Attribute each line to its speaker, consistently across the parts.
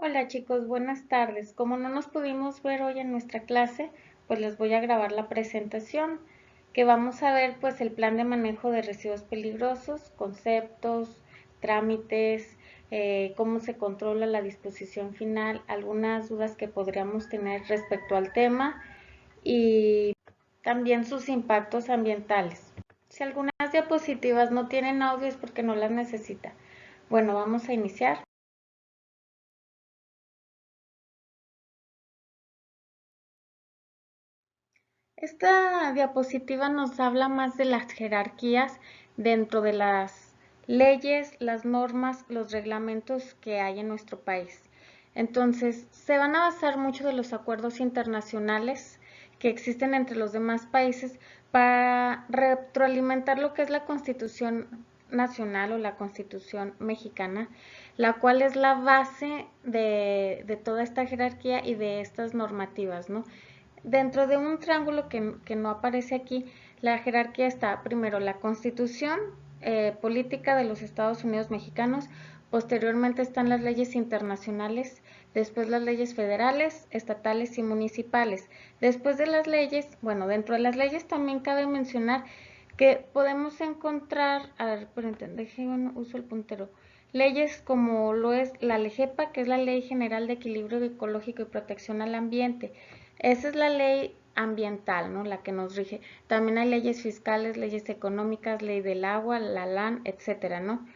Speaker 1: Hola chicos, buenas tardes. Como no nos pudimos ver hoy en nuestra clase, pues les voy a grabar la presentación que vamos a ver pues el plan de manejo de residuos peligrosos, conceptos, trámites, cómo se controla la disposición final, algunas dudas que podríamos tener respecto al tema y también sus impactos ambientales. Si algunas diapositivas no tienen audio es porque no las necesita. Bueno, vamos a iniciar. Esta diapositiva nos habla más de las jerarquías dentro de las leyes, las normas, los reglamentos que hay en nuestro país. Entonces, se van a basar mucho de los acuerdos internacionales que existen entre los demás países para retroalimentar lo que es la Constitución nacional o la Constitución mexicana, la cual es la base de toda esta jerarquía y de estas normativas, ¿no? Dentro de un triángulo que no aparece aquí, la jerarquía está primero la Constitución política de los Estados Unidos mexicanos, posteriormente están las leyes internacionales, después las leyes federales, estatales y municipales. Después de las leyes, bueno, dentro de las leyes también cabe mencionar que podemos encontrar, a ver, uso el puntero, leyes como lo es la LEGEPA, que es la Ley General de Equilibrio Ecológico y Protección al Ambiente. Esa es la ley ambiental, ¿no? La que nos rige. También hay leyes fiscales, leyes económicas, ley del agua, la LAN, etcétera, ¿no?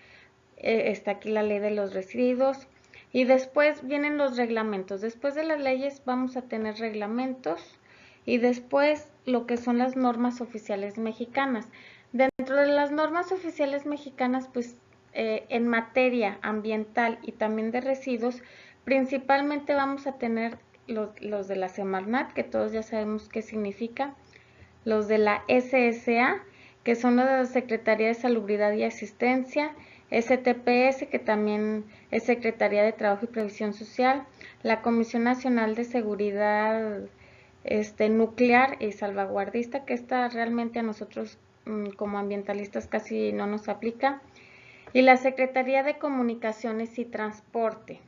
Speaker 1: Está aquí la ley de los residuos. Y después vienen los reglamentos. Después de las leyes vamos a tener reglamentos y después lo que son las normas oficiales mexicanas. Dentro de las normas oficiales mexicanas, pues en materia ambiental y también de residuos, principalmente vamos a tener los de la Semarnat, que todos ya sabemos qué significa, los de la SSA, que son los de la Secretaría de Salubridad y Asistencia, STPS, que también es Secretaría de Trabajo y Previsión Social, la Comisión Nacional de Seguridad Nuclear y Salvaguardista, que esta realmente a nosotros como ambientalistas casi no nos aplica, y la Secretaría de Comunicaciones y Transporte.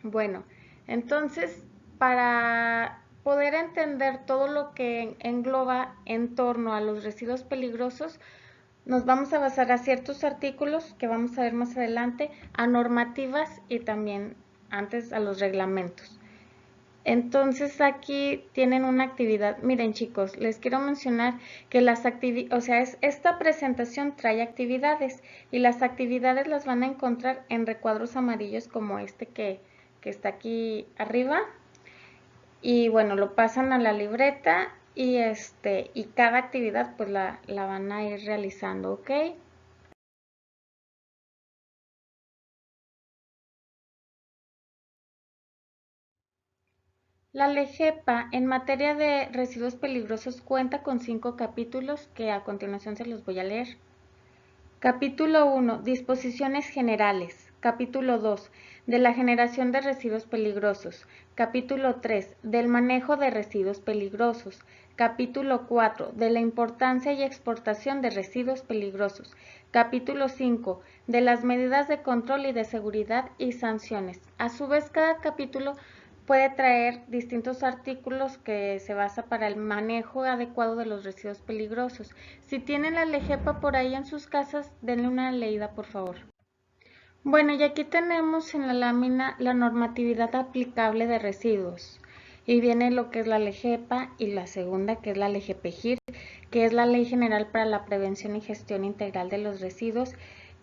Speaker 1: Bueno, entonces, para poder entender todo lo que engloba en torno a los residuos peligrosos, nos vamos a basar a ciertos artículos que vamos a ver más adelante, a normativas y también antes a los reglamentos. Entonces aquí tienen una actividad. Miren chicos, les quiero mencionar que esta presentación trae actividades y las actividades las van a encontrar en recuadros amarillos como este que está aquí arriba. Y bueno, lo pasan a la libreta y cada actividad pues la van a ir realizando, ¿ok? La LEGEPA en materia de residuos peligrosos cuenta con 5 capítulos que a continuación se los voy a leer. Capítulo 1. Disposiciones generales. Capítulo 2. De la generación de residuos peligrosos. Capítulo 3. Del manejo de residuos peligrosos. Capítulo 4. De la importancia y exportación de residuos peligrosos. Capítulo 5. De las medidas de control y de seguridad y sanciones. A su vez, cada capítulo puede traer distintos artículos que se basa para el manejo adecuado de los residuos peligrosos. Si tienen la LEGEPA por ahí en sus casas, denle una leída, por favor. Bueno, y aquí tenemos en la lámina la normatividad aplicable de residuos. Y viene lo que es la LEGEPA y la segunda que es la LEGEPEGIR, que es la Ley General para la Prevención y Gestión Integral de los Residuos,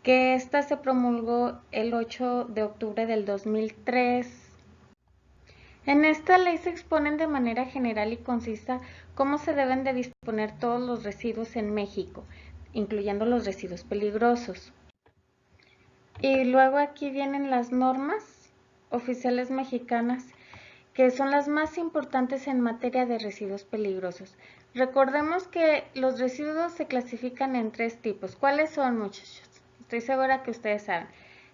Speaker 1: que esta se promulgó el 8 de octubre del 2003. En esta ley se exponen de manera general y concisa cómo se deben de disponer todos los residuos en México, incluyendo los residuos peligrosos. Y luego aquí vienen las normas oficiales mexicanas, que son las más importantes en materia de residuos peligrosos. Recordemos que los residuos se clasifican en 3 tipos. ¿Cuáles son, muchachos? Estoy segura que ustedes saben.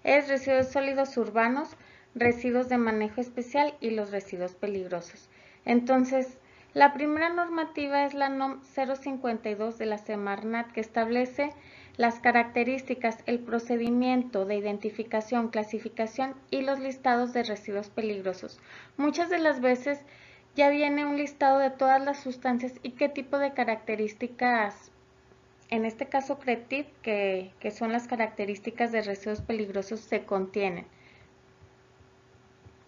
Speaker 1: Es residuos sólidos urbanos, residuos de manejo especial y los residuos peligrosos. Entonces, la primera normativa es la NOM 052 de la Semarnat, que establece las características, el procedimiento de identificación, clasificación y los listados de residuos peligrosos. Muchas de las veces ya viene un listado de todas las sustancias y qué tipo de características, en este caso CRETIV, que son las características de residuos peligrosos, se contienen.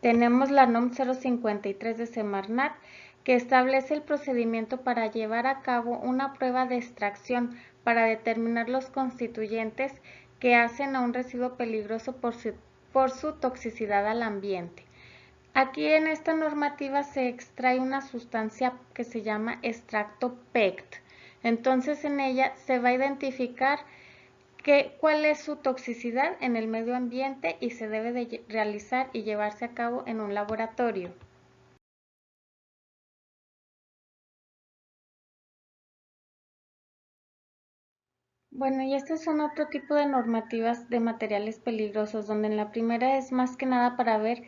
Speaker 1: Tenemos la NOM 053 de Semarnat, que establece el procedimiento para llevar a cabo una prueba de extracción para determinar los constituyentes que hacen a un residuo peligroso por su toxicidad al ambiente. Aquí en esta normativa se extrae una sustancia que se llama extracto PECT. Entonces en ella se va a identificar cuál es su toxicidad en el medio ambiente y se debe de realizar y llevarse a cabo en un laboratorio. Bueno, y estos son otro tipo de normativas de materiales peligrosos, donde en la primera es más que nada para ver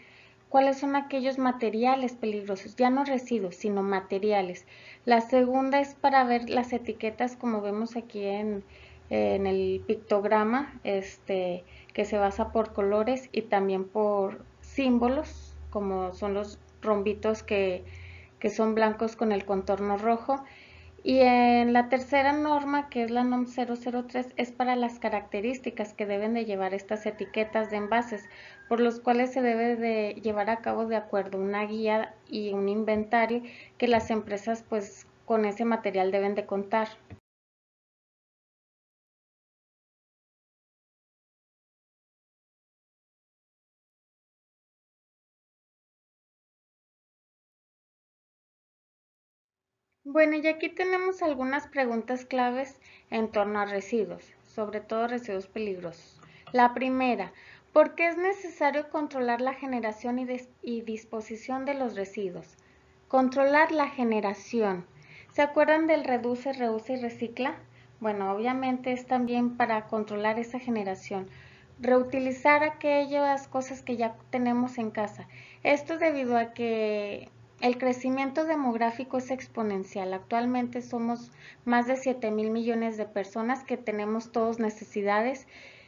Speaker 1: cuáles son aquellos materiales peligrosos, ya no residuos, sino materiales. La segunda es para ver las etiquetas, como vemos aquí en el pictograma, que se basa por colores y también por símbolos, como son los rombitos que son blancos con el contorno rojo. Y en la tercera norma, que es la NOM 003, es para las características que deben de llevar estas etiquetas de envases, por los cuales se debe de llevar a cabo de acuerdo una guía y un inventario que las empresas pues con ese material deben de contar. Bueno, y aquí tenemos algunas preguntas claves en torno a residuos, sobre todo residuos peligrosos. La primera, ¿por qué es necesario controlar la generación y disposición de los residuos? Controlar la generación. ¿Se acuerdan del reduce, reusa y recicla? Bueno, obviamente es también para controlar esa generación. Reutilizar aquellas cosas que ya tenemos en casa. Esto debido a que el crecimiento demográfico es exponencial. Actualmente somos más de 7.000 millones de personas que tenemos todos necesidades.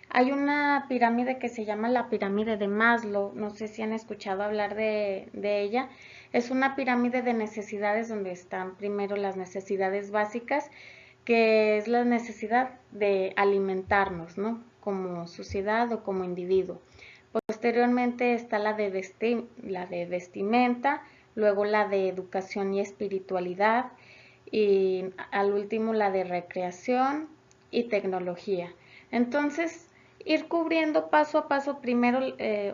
Speaker 1: Hay una pirámide que se llama la pirámide de Maslow, no sé si han escuchado hablar de ella. Es una pirámide de necesidades donde están primero las necesidades básicas, que es la necesidad de alimentarnos, ¿no? Como sociedad o como individuo. Posteriormente está la de vestimenta, luego la de educación y espiritualidad y al último la de recreación y tecnología. Entonces, ir cubriendo paso a paso, primero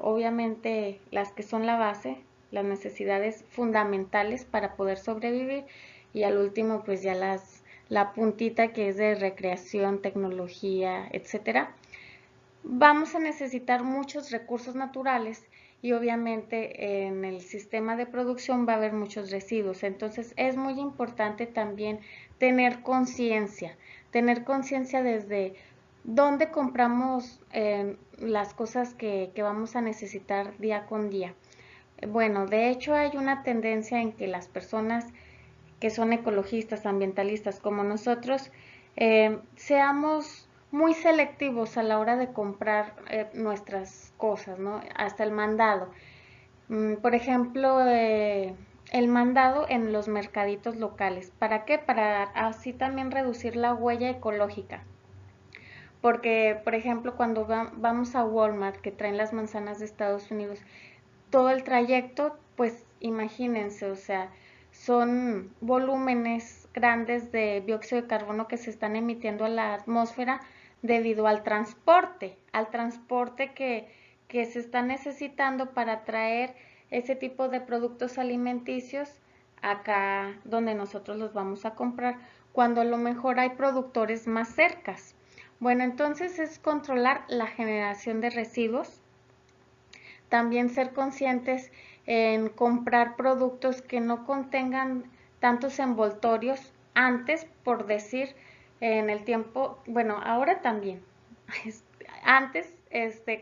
Speaker 1: obviamente las que son la base, las necesidades fundamentales para poder sobrevivir y al último pues ya la puntita que es de recreación, tecnología, etcétera. Vamos a necesitar muchos recursos naturales y obviamente en el sistema de producción va a haber muchos residuos. Entonces es muy importante también tener conciencia desde dónde compramos las cosas que vamos a necesitar día con día. Bueno, de hecho hay una tendencia en que las personas que son ecologistas, ambientalistas como nosotros, seamos muy selectivos a la hora de comprar nuestras cosas, ¿no? Hasta el mandado. Por ejemplo, el mandado en los mercaditos locales. ¿Para qué? Para así también reducir la huella ecológica. Porque, por ejemplo, cuando vamos a Walmart, que traen las manzanas de Estados Unidos, todo el trayecto, pues imagínense, o sea, son volúmenes grandes de dióxido de carbono que se están emitiendo a la atmósfera debido al transporte que se está necesitando para traer ese tipo de productos alimenticios acá donde nosotros los vamos a comprar, cuando a lo mejor hay productores más cercas. Bueno, entonces es controlar la generación de residuos, también ser conscientes en comprar productos que no contengan tantos envoltorios antes, por decir, en el tiempo, bueno, ahora también. Antes,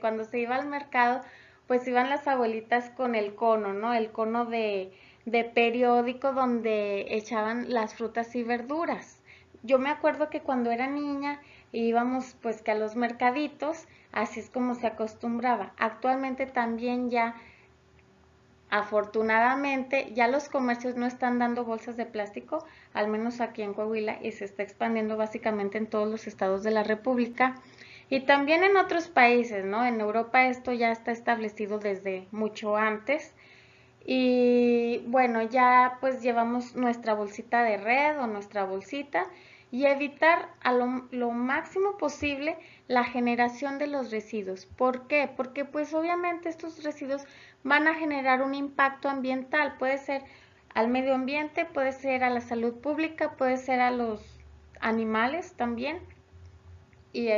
Speaker 1: cuando se iba al mercado, pues iban las abuelitas con el cono, ¿no? El cono de periódico donde echaban las frutas y verduras. yo me acuerdo que cuando era niña íbamos pues que a los mercaditos, así es como se acostumbraba. Actualmente también ya, afortunadamente, ya los comercios no están dando bolsas de plástico, al menos aquí en Coahuila, y se está expandiendo básicamente en todos los estados de la República. Y también en otros países, ¿no? En Europa esto ya está establecido desde mucho antes. Y bueno, ya pues llevamos nuestra bolsita de red o nuestra bolsita y evitar a lo máximo posible la generación de los residuos. ¿Por qué? Porque pues obviamente estos residuos van a generar un impacto ambiental. Puede ser al medio ambiente, puede ser a la salud pública, puede ser a los animales también. Y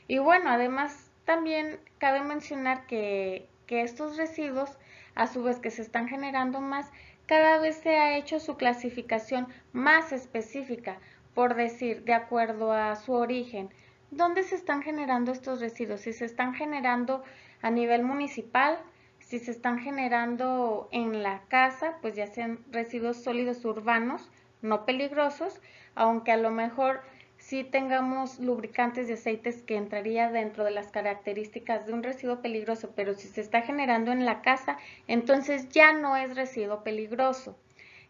Speaker 1: y bueno, además también cabe mencionar que estos residuos, a su vez que se están generando más, cada vez se ha hecho su clasificación más específica, por decir, de acuerdo a su origen. ¿Dónde se están generando estos residuos? Si se están generando a nivel municipal, si se están generando en la casa, pues ya sean residuos sólidos urbanos, no peligrosos, aunque a lo mejor si tengamos lubricantes y aceites que entraría dentro de las características de un residuo peligroso, pero si se está generando en la casa, entonces ya no es residuo peligroso.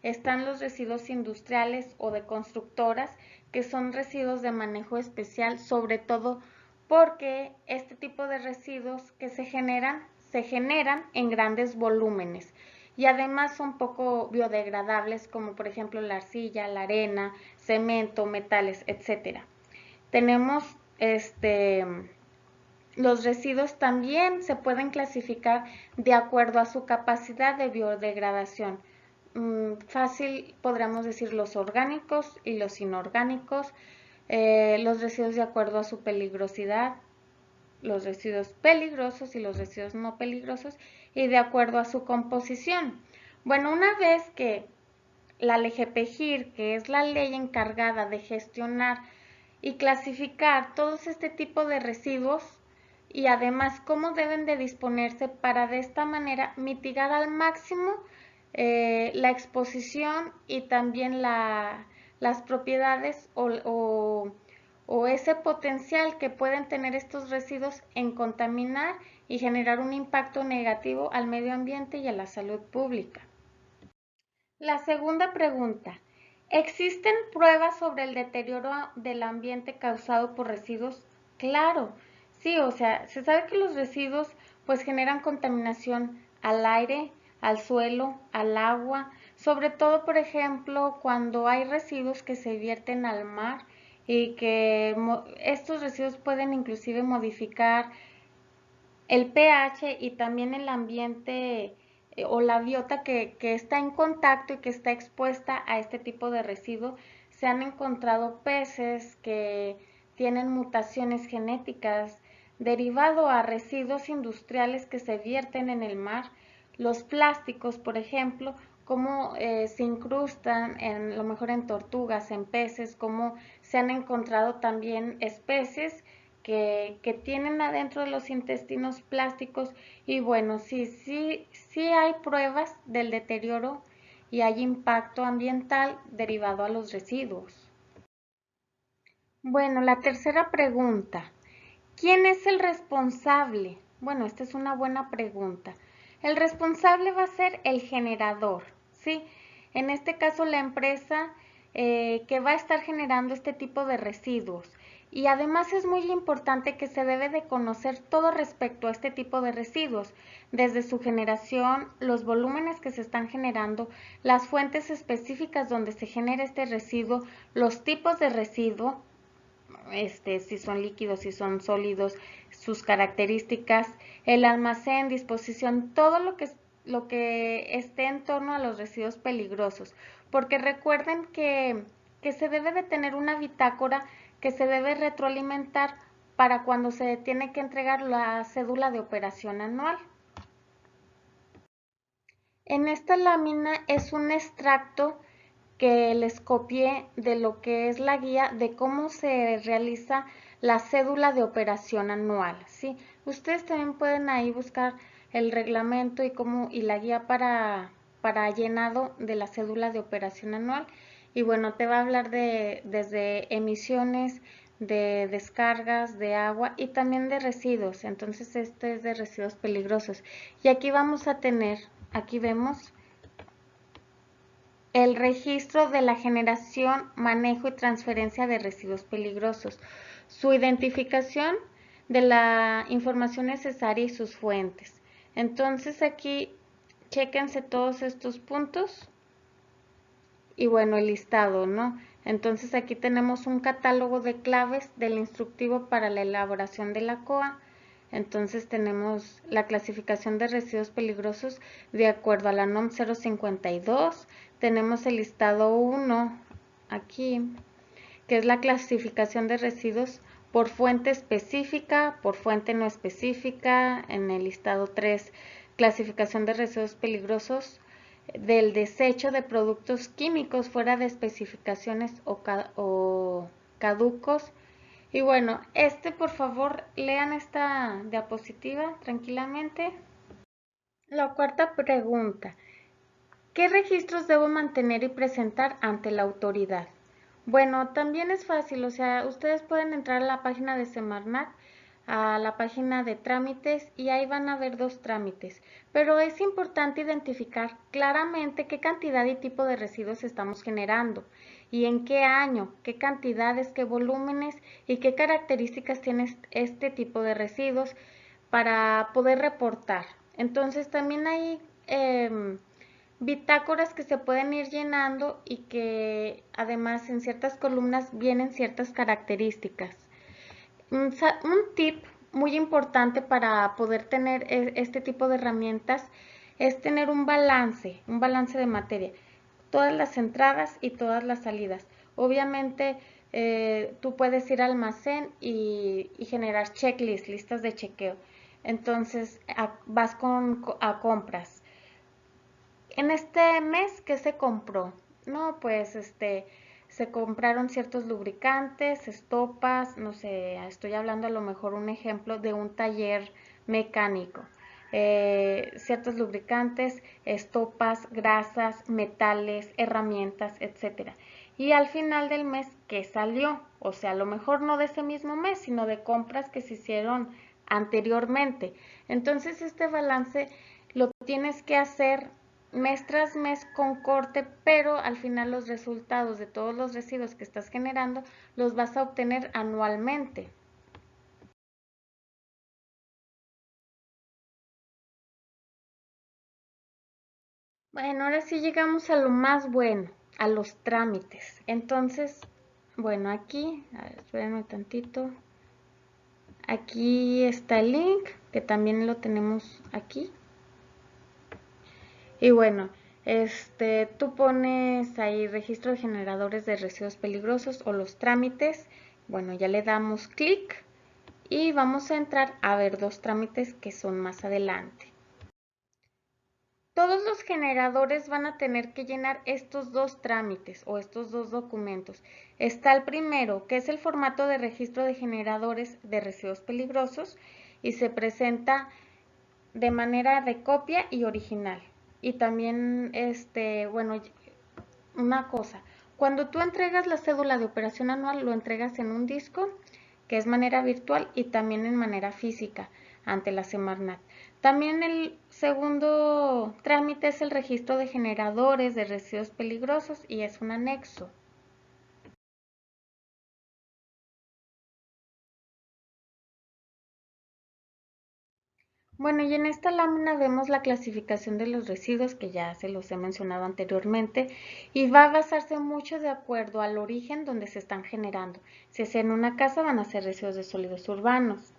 Speaker 1: Están los residuos industriales o de constructoras, que son residuos de manejo especial, sobre todo porque este tipo de residuos que se generan en grandes volúmenes y además son poco biodegradables, como por ejemplo la arcilla, la arena, cemento, metales, etcétera. Tenemos los residuos también se pueden clasificar de acuerdo a su capacidad de biodegradación. Fácil podríamos decir los orgánicos y los inorgánicos, los residuos de acuerdo a su peligrosidad, los residuos peligrosos y los residuos no peligrosos, y de acuerdo a su composición. Bueno, una vez que la LGPGIR, que es la ley encargada de gestionar y clasificar todos este tipo de residuos y además cómo deben de disponerse para de esta manera mitigar al máximo la exposición y también las propiedades o ese potencial que pueden tener estos residuos en contaminar y generar un impacto negativo al medio ambiente y a la salud pública. La segunda pregunta, ¿existen pruebas sobre el deterioro del ambiente causado por residuos? Claro, sí, o sea, se sabe que los residuos pues generan contaminación al aire, al suelo, al agua, sobre todo, por ejemplo, cuando hay residuos que se vierten al mar y que estos residuos pueden inclusive modificar el pH y también el ambiente o la biota que está en contacto y que está expuesta a este tipo de residuo. Se han encontrado peces que tienen mutaciones genéticas derivado a residuos industriales que se vierten en el mar. Los plásticos, por ejemplo, cómo se incrustan en, a lo mejor en tortugas, en peces, cómo se han encontrado también especies que tienen adentro de los intestinos plásticos y bueno, sí hay pruebas del deterioro y hay impacto ambiental derivado a los residuos. Bueno, la tercera pregunta, ¿quién es el responsable? Bueno, esta es una buena pregunta. El responsable va a ser el generador, ¿sí? En este caso, la empresa que va a estar generando este tipo de residuos. Y además es muy importante que se debe de conocer todo respecto a este tipo de residuos, desde su generación, los volúmenes que se están generando, las fuentes específicas donde se genera este residuo, los tipos de residuo, si son líquidos, si son sólidos, sus características, el almacén, disposición, todo lo que esté en torno a los residuos peligrosos. Porque recuerden que se debe de tener una bitácora que se debe retroalimentar para cuando se tiene que entregar la cédula de operación anual. En esta lámina es un extracto que les copié de lo que es la guía de cómo se realiza la cédula de operación anual, ¿sí? Ustedes también pueden ahí buscar el reglamento y la guía para llenado de la cédula de operación anual Y bueno, te va a hablar desde emisiones, de descargas de agua y también de residuos. Entonces este es de residuos peligrosos. Y aquí vamos a tener, aquí vemos el registro de la generación, manejo y transferencia de residuos peligrosos, su identificación de la información necesaria y sus fuentes. Entonces aquí chéquense todos estos puntos y bueno, el listado, ¿no? Entonces aquí tenemos un catálogo de claves del instructivo para la elaboración de la COA. Entonces tenemos la clasificación de residuos peligrosos de acuerdo a la NOM 052. Tenemos el listado 1 aquí, que es la clasificación de residuos por fuente específica, por fuente no específica. En el listado 3, clasificación de residuos peligrosos del desecho de productos químicos fuera de especificaciones o caducos. Y bueno, por favor, lean esta diapositiva tranquilamente. La cuarta pregunta: ¿qué registros debo mantener y presentar ante la autoridad? Bueno, también es fácil, o sea, ustedes pueden entrar a la página de Semarnat, a la página de trámites, y ahí van a ver dos trámites, pero es importante identificar claramente qué cantidad y tipo de residuos estamos generando y en qué año, qué cantidades, qué volúmenes y qué características tiene este tipo de residuos para poder reportar. Entonces también hay bitácoras que se pueden ir llenando y que además en ciertas columnas vienen ciertas características. Un tip muy importante para poder tener este tipo de herramientas es tener un balance de materia, todas las entradas y todas las salidas. Obviamente tú puedes ir al almacén y generar checklists, listas de chequeo. Entonces vas a compras. En este mes, ¿qué se compró? No, pues se compraron ciertos lubricantes, estopas, no sé, estoy hablando a lo mejor un ejemplo de un taller mecánico. Ciertos lubricantes, estopas, grasas, metales, herramientas, etcétera. Y al final del mes, ¿qué salió? O sea, a lo mejor no de ese mismo mes, sino de compras que se hicieron anteriormente. Entonces, este balance lo tienes que hacer mes tras mes con corte, pero al final los resultados de todos los residuos que estás generando los vas a obtener anualmente. Bueno, ahora sí llegamos a lo más bueno, a los trámites. Entonces, bueno, aquí, a ver, espérenme tantito. Aquí está el link, que también lo tenemos aquí. Y bueno, tú pones ahí registro de generadores de residuos peligrosos o los trámites. Bueno, ya le damos clic y vamos a entrar a ver dos trámites que son más adelante. Todos los generadores van a tener que llenar estos dos trámites o estos dos documentos. Está el primero, que es el formato de registro de generadores de residuos peligrosos y se presenta de manera de copia y original. Y también, bueno, una cosa, cuando tú entregas la cédula de operación anual, lo entregas en un disco, que es manera virtual, y también en manera física, ante la Semarnat. También el segundo trámite es el registro de generadores de residuos peligrosos y es un anexo. Bueno, y en esta lámina vemos la clasificación de los residuos que ya se los he mencionado anteriormente y va a basarse mucho de acuerdo al origen donde se están generando. Si es en una casa van a ser residuos de sólidos urbanos.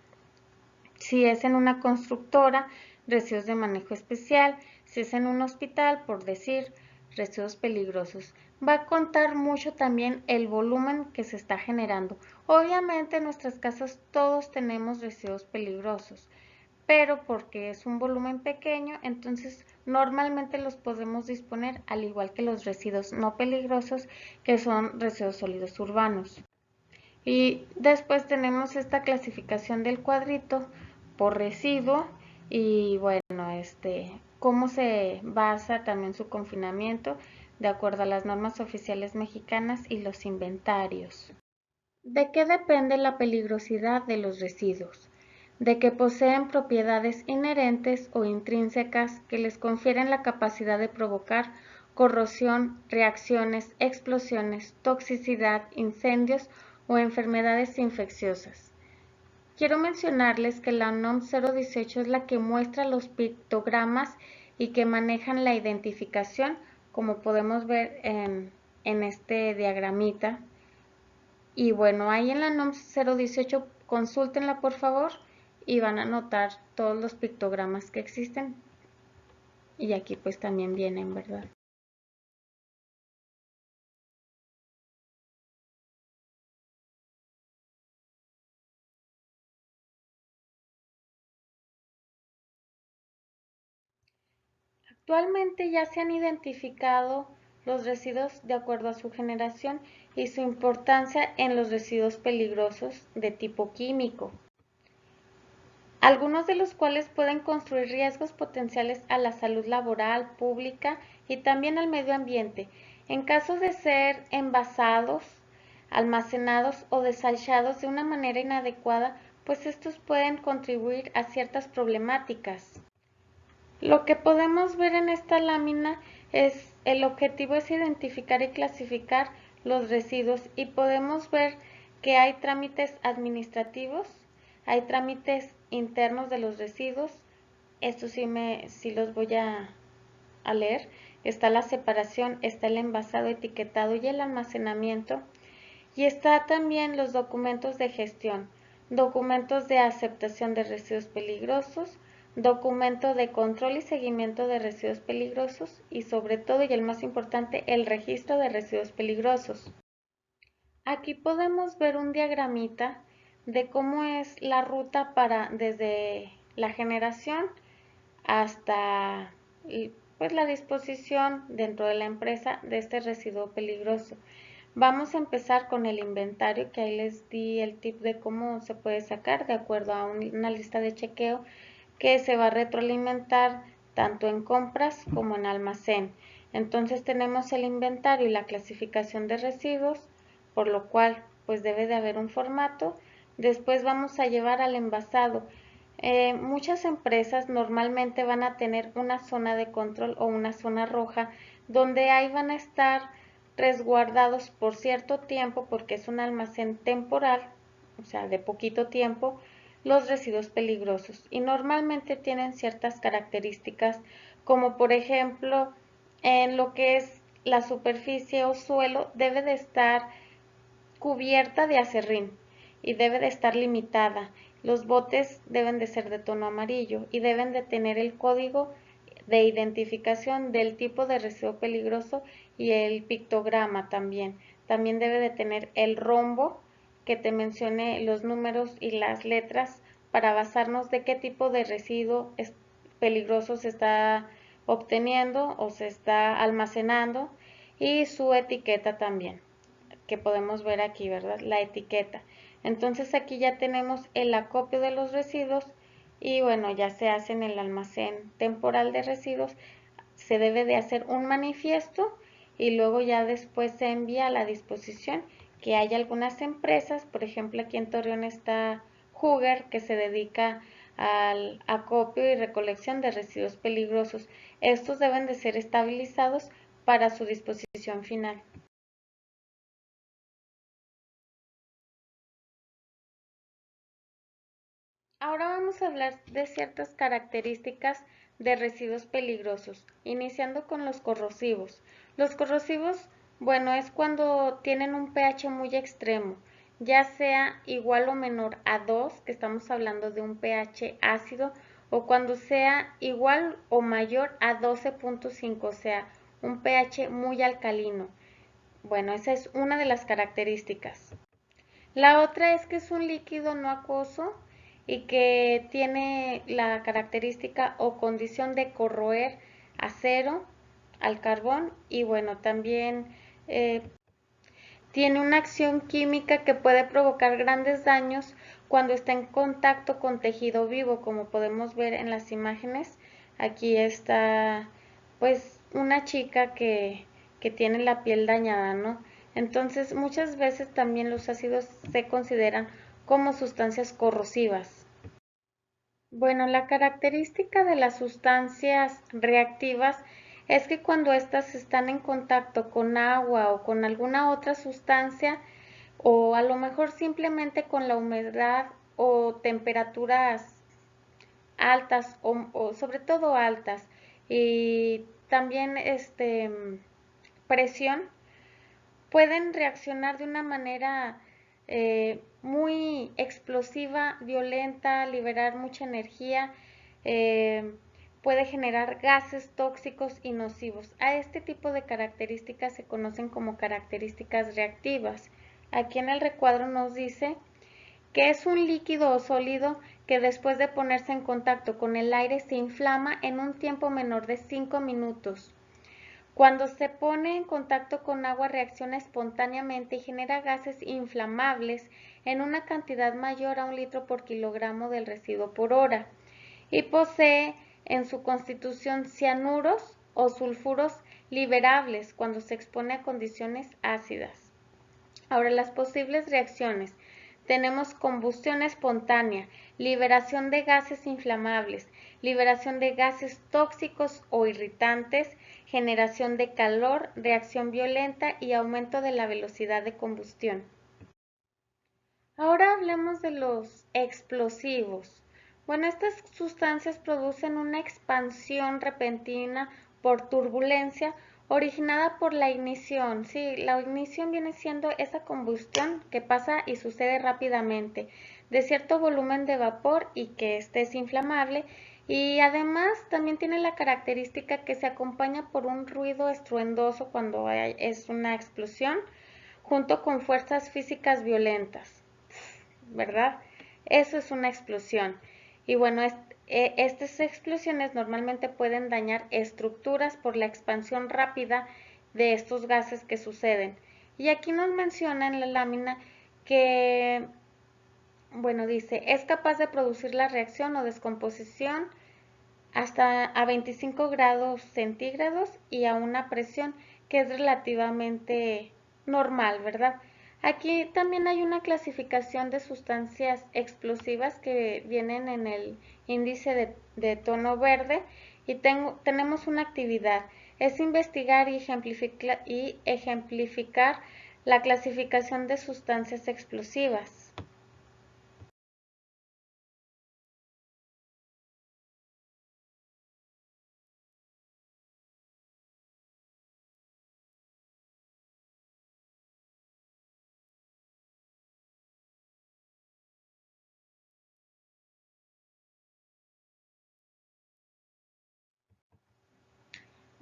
Speaker 1: Si es en una constructora, residuos de manejo especial. Si es en un hospital, por decir, residuos peligrosos. Va a contar mucho también el volumen que se está generando. Obviamente en nuestras casas todos tenemos residuos peligrosos, pero porque es un volumen pequeño, entonces normalmente los podemos disponer al igual que los residuos no peligrosos, que son residuos sólidos urbanos. Y después tenemos esta clasificación del cuadrito por residuo y bueno, cómo se basa también su confinamiento. de acuerdo a las normas oficiales mexicanas y los inventarios. ¿De qué depende la peligrosidad de los residuos? De que poseen propiedades inherentes o intrínsecas que les confieren la capacidad de provocar corrosión, reacciones, explosiones, toxicidad, incendios o enfermedades infecciosas. Quiero mencionarles que la NOM 018 es la que muestra los pictogramas y que manejan la identificación, como podemos ver en este diagramita. Y bueno, ahí en la NOM 018 consúltenla por favor y van a notar todos los pictogramas que existen. Y aquí pues también vienen, ¿verdad? Actualmente ya se han identificado los residuos de acuerdo a su generación y su importancia en los residuos peligrosos de tipo químico, algunos de los cuales pueden construir riesgos potenciales a la salud laboral, pública y también al medio ambiente, en caso de ser envasados, almacenados o desechados de una manera inadecuada, pues estos pueden contribuir a ciertas problemáticas. Lo que podemos ver en esta lámina es el objetivo es identificar y clasificar los residuos y podemos ver que hay trámites administrativos, hay trámites internos de los residuos, estos sí los voy a leer, está la separación, está el envasado, etiquetado y el almacenamiento, y está también los documentos de gestión, documentos de aceptación de residuos peligrosos, documento de control y seguimiento de residuos peligrosos y sobre todo, y el más importante, el registro de residuos peligrosos. Aquí podemos ver un diagramita de cómo es la ruta para desde la generación hasta pues la disposición dentro de la empresa de este residuo peligroso. Vamos a empezar con el inventario, que ahí les di el tip de cómo se puede sacar de acuerdo a una lista de chequeo que se va a retroalimentar tanto en compras como en almacén. Entonces tenemos el inventario y la clasificación de residuos, por lo cual pues debe de haber un formato. Después vamos a llevar al envasado. Muchas empresas normalmente van a tener una zona de control o una zona roja donde ahí van a estar resguardados por cierto tiempo porque es un almacén temporal, o sea, de poquito tiempo, los residuos peligrosos y normalmente tienen ciertas características como por ejemplo en lo que es la superficie o suelo debe de estar cubierta de acerrín y debe de estar limitada. Los botes deben de ser de tono amarillo y deben de tener el código de identificación del tipo de residuo peligroso y el pictograma también. También debe de tener el rombo que te mencione los números y las letras para basarnos de qué tipo de residuo peligroso se está obteniendo o se está almacenando y su etiqueta también que podemos ver aquí, ¿verdad? La etiqueta. Entonces aquí ya tenemos el acopio de los residuos y bueno, ya se hace en el almacén temporal de residuos, se debe de hacer un manifiesto y luego ya después se envía a la disposición, que hay algunas empresas, por ejemplo aquí en Torreón está Hooger, que se dedica al acopio y recolección de residuos peligrosos. Estos deben de ser estabilizados para su disposición final. Ahora vamos a hablar de ciertas características de residuos peligrosos, iniciando con los corrosivos. Los corrosivos, bueno, es cuando tienen un pH muy extremo, ya sea igual o menor a 2, que estamos hablando de un pH ácido, o cuando sea igual o mayor a 12.5, o sea, un pH muy alcalino. Bueno, esa es una de las características. La otra es que es un líquido no acuoso y que tiene la característica o condición de corroer acero al carbón y bueno, también eh, tiene una acción química que puede provocar grandes daños cuando está en contacto con tejido vivo, como podemos ver en las imágenes. Aquí está pues una chica que que tienen la piel dañada, ¿no? Entonces, muchas veces también los ácidos se consideran como sustancias corrosivas. Bueno, la característica de las sustancias reactivas es que cuando éstas están en contacto con agua o con alguna otra sustancia, o a lo mejor simplemente con la humedad o temperaturas altas o sobre todo altas y también presión, pueden reaccionar de una manera muy explosiva, violenta, liberar mucha energía, eh, puede generar gases tóxicos y nocivos. A este tipo de características se conocen como características reactivas. Aquí en el recuadro nos dice que es un líquido o sólido que después de ponerse en contacto con el aire se inflama en un tiempo menor de 5 minutos. Cuando se pone en contacto con agua reacciona espontáneamente y genera gases inflamables en una cantidad mayor a 1 litro por kilogramo del residuo por hora y posee en su constitución cianuros o sulfuros liberables cuando se expone a condiciones ácidas. Ahora, las posibles reacciones. Tenemos combustión espontánea, liberación de gases inflamables, liberación de gases tóxicos o irritantes, generación de calor, reacción violenta y aumento de la velocidad de combustión. Ahora hablemos de los explosivos. Bueno, estas sustancias producen una expansión repentina por turbulencia originada por la ignición. Sí, la ignición viene siendo esa combustión que pasa y sucede rápidamente de cierto volumen de vapor y que este es inflamable, y además también tiene la característica que se acompaña por un ruido estruendoso cuando es una explosión, junto con fuerzas físicas violentas, ¿verdad? Eso es una explosión. Y bueno, estas explosiones normalmente pueden dañar estructuras por la expansión rápida de estos gases que suceden. Y aquí nos menciona en la lámina que, bueno, dice, es capaz de producir la reacción o descomposición hasta a 25 grados centígrados y a una presión que es relativamente normal, ¿verdad? Aquí también hay una clasificación de sustancias explosivas que vienen en el índice de tono verde, y tenemos una actividad, es investigar y ejemplificar la clasificación de sustancias explosivas.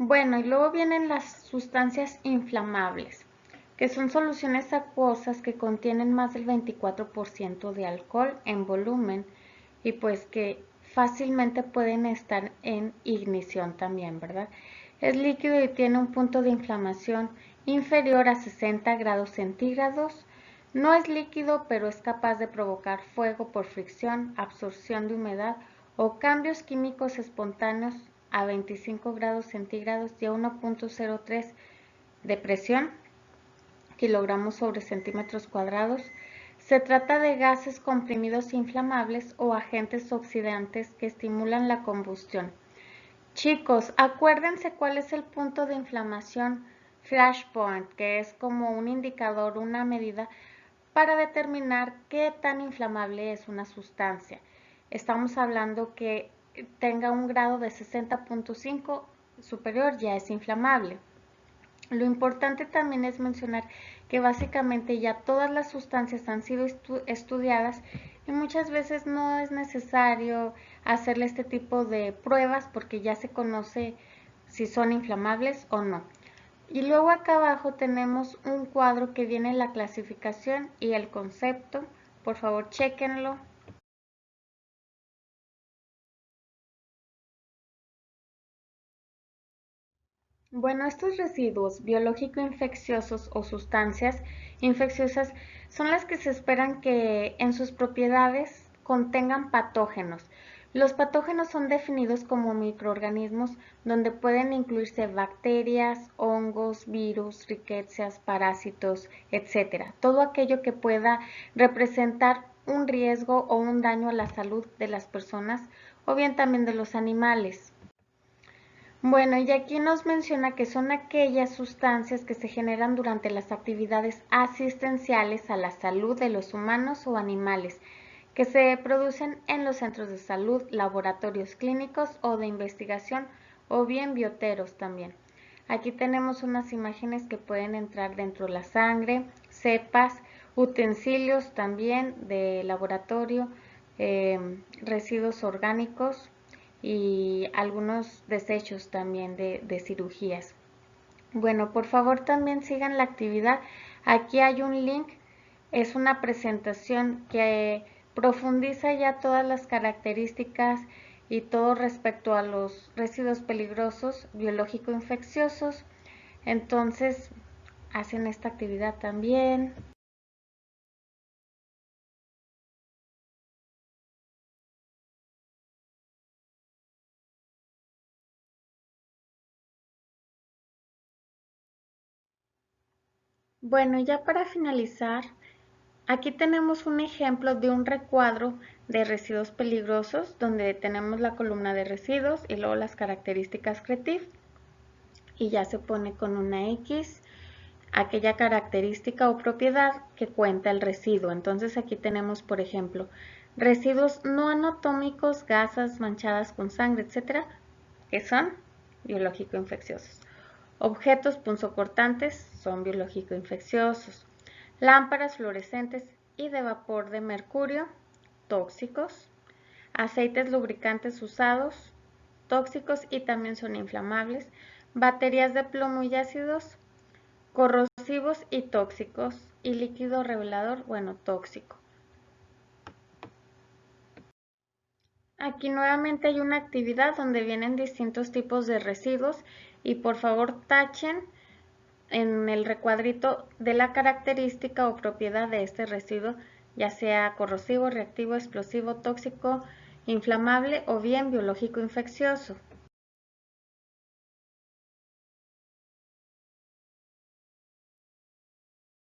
Speaker 1: Bueno, y luego vienen las sustancias inflamables, que son soluciones acuosas que contienen más del 24% de alcohol en volumen y pues que fácilmente pueden estar en ignición también, ¿verdad? Es líquido y tiene un punto de inflamación inferior a 60 grados centígrados. No es líquido, pero es capaz de provocar fuego por fricción, absorción de humedad o cambios químicos espontáneos a 25 grados centígrados y a 1.03 de presión, kilogramos sobre centímetros cuadrados. Se trata de gases comprimidos inflamables o agentes oxidantes que estimulan la combustión. Chicos, acuérdense cuál es el punto de inflamación flashpoint, que es como un indicador, una medida para determinar qué tan inflamable es una sustancia. Estamos hablando que tenga un grado de 60.5 superior, ya es inflamable. Lo importante también es mencionar que básicamente ya todas las sustancias han sido estudiadas y muchas veces no es necesario hacerle este tipo de pruebas porque ya se conoce si son inflamables o no. Y luego acá abajo tenemos un cuadro que viene la clasificación y el concepto. Por favor, chéquenlo. Bueno, estos residuos biológico-infecciosos o sustancias infecciosas son las que se esperan que en sus propiedades contengan patógenos, Los patógenos son definidos como microorganismos donde pueden incluirse bacterias, hongos, virus, riquezas, parásitos, etc. Todo aquello que pueda representar un riesgo o un daño a la salud de las personas o bien también de los animales. Bueno, y aquí nos menciona que son aquellas sustancias que se generan durante las actividades asistenciales a la salud de los humanos o animales, que se producen en los centros de salud, laboratorios clínicos o de investigación, o bien bioteros también. Aquí tenemos unas imágenes que pueden entrar dentro de la sangre, cepas, utensilios también de laboratorio, residuos orgánicos, y algunos desechos también de cirugías. Bueno, por favor también sigan la actividad. Aquí hay un link, es una presentación que profundiza ya todas las características y todo respecto a los residuos peligrosos biológico-infecciosos. Entonces, hacen esta actividad también. Bueno, ya para finalizar, aquí tenemos un ejemplo de un recuadro de residuos peligrosos donde tenemos la columna de residuos y luego las características CRETIF y ya se pone con una X aquella característica o propiedad que cuenta el residuo. Entonces aquí tenemos, por ejemplo, residuos no anatómicos, gasas manchadas con sangre, etcétera, que son biológico-infecciosos. Objetos punzocortantes son biológico-infecciosos. Lámparas fluorescentes y de vapor de mercurio, tóxicos. Aceites lubricantes usados, tóxicos y también son inflamables. Baterías de plomo y ácidos, corrosivos y tóxicos. Y líquido revelador, bueno, tóxico. Aquí nuevamente hay una actividad donde vienen distintos tipos de residuos y por favor tachen en el recuadrito de la característica o propiedad de este residuo, ya sea corrosivo, reactivo, explosivo, tóxico, inflamable o bien biológico infeccioso.